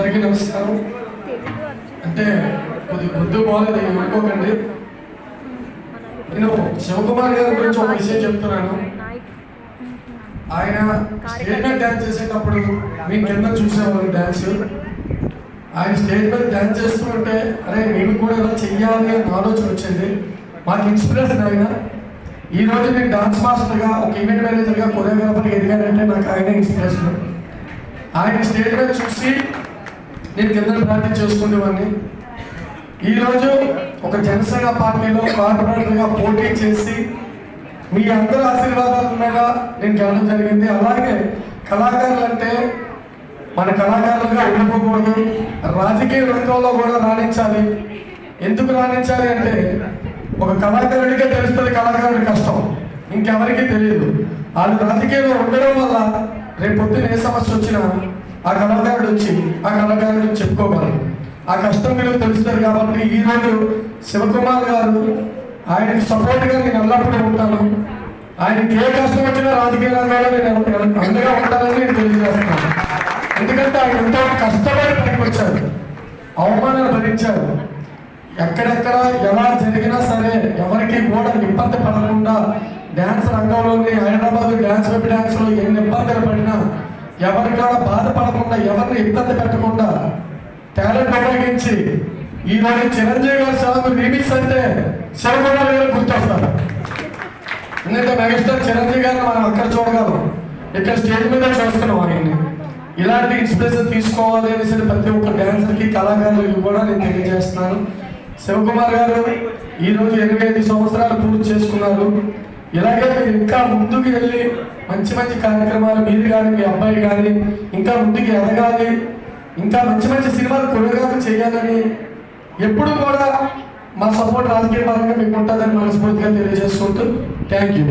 అందరికీ నమస్కారం. అంటే కొద్దిగా గుర్తు బాగాలేదు, ఏమనుకోకండి. నేను శివకుమార్ గారి గురించి ఒక విషయం చెప్తున్నాను. ఆయన స్టేజ్ మీద డ్యాన్స్ చేసేటప్పుడు మేము కింద చూసేవాళ్ళు డ్యాన్స్. ఆయన స్టేజ్ మీద డ్యాన్స్ చేస్తుంటే అరే మేము కూడా ఇలా చెయ్యాలి అని ఆలోచన వచ్చింది. మాకు ఇన్స్పిరేషన్ ఆయన. ఈరోజు నేను డాన్స్ మాస్టర్గా, ఒక ఈవెంట్ మేనేజర్గా, కొరియోగ్రాఫర్గా ఎదిగానంటే నాకు ఆయన ఇన్స్పిరేషన్. ఆయన స్టేజ్ మీద చూసి నేను కింద ప్రాక్టీస్ చేసుకునేవాడిని. ఈరోజు ఒక జనసేన పార్టీలో కార్పొరేటర్గా పోటీ చేసి మీ అందరి ఆశీర్వాదాల మీద నేను గెలవడం జరిగింది. అలాగే కళాకారులు అంటే మన కళాకారులుగా ఉండిపోకూడదు, రాజకీయ రంగంలో కూడా రాణించాలి. ఎందుకు రాణించాలి అంటే ఒక కళాకారుడికే తెలుస్తుంది కళాకారుడి కష్టం, ఇంకెవరికీ తెలియదు. వాళ్ళు రాజకీయంలో ఉండడం వల్ల రేపు పొద్దున ఏ సమస్య వచ్చినా ఆ కళాకారుడు వచ్చి ఆ కళాకారుడు చెప్పుకోగలరు. ఆ కష్టం మీరు తెలుస్తారు. కాబట్టి ఈరోజు శివకుమార్ గారు ఆయనకి సపోర్ట్గా నేను ఎల్లప్పుడూ ఉంటాను. ఆయనకి ఏ కష్టం వచ్చినా రాజకీయ రంగంలో నేను అండగా ఉంటానని నేను తెలియజేస్తున్నాను. ఎందుకంటే ఆయన ఎంతో కష్టపడి పైకి వచ్చారు, అవమానాలు భరించారు. ఎక్కడెక్కడ ఎలా జరిగినా సరే ఎవరికి కూడా ఇబ్బంది పడకుండా డ్యాన్స్ రంగంలోని హైదరాబాద్ డ్యాన్స్ వెబ్ డ్యాన్స్లో ఎన్ని ఇబ్బందులు పడినా ఎవరికైనా బాధపడకుండా, ఎవరిని ఇబ్బంది పెట్టకుండా టాలెంట్ ఉపయోగించి ఈరోజు చిరంజీవి గారి సాంగ్ రీమిక్స్ అంటే శివకుమార్ గారు గుర్తొస్తారు. ఎందుకంటే మెగాస్టార్ చిరంజీవి గారిని మనం అక్కడ చూడగలం, ఇక్కడ స్టేజ్ మీద చూస్తున్నాం. ఆయన్ని ఇలాంటి ఇన్స్పిరేషన్ తీసుకోవాలి అనేసి ప్రతి ఒక్క డ్యాన్సర్కి, కళాకారులకి కూడా నేను తెలియజేస్తున్నాను. శివకుమార్ గారు ఈరోజు 25 సంవత్సరాలు పూర్తి చేసుకున్నారు. ఇలాగే మీరు ఇంకా ముందుకు వెళ్ళి మంచి మంచి కార్యక్రమాలు మీరు కానీ మీ అబ్బాయి కానీ ఇంకా ముందుకు ఎదగాలి, ఇంకా మంచి మంచి సినిమాలు కొరియోగ్రాఫీ చేయాలని ఎప్పుడు కూడా మా సపోర్ట్ రాజకీయ పరంగా మీకు ఉంటుందని మనస్ఫూర్తిగా తెలియజేసుకుంటూ థ్యాంక్ యూ.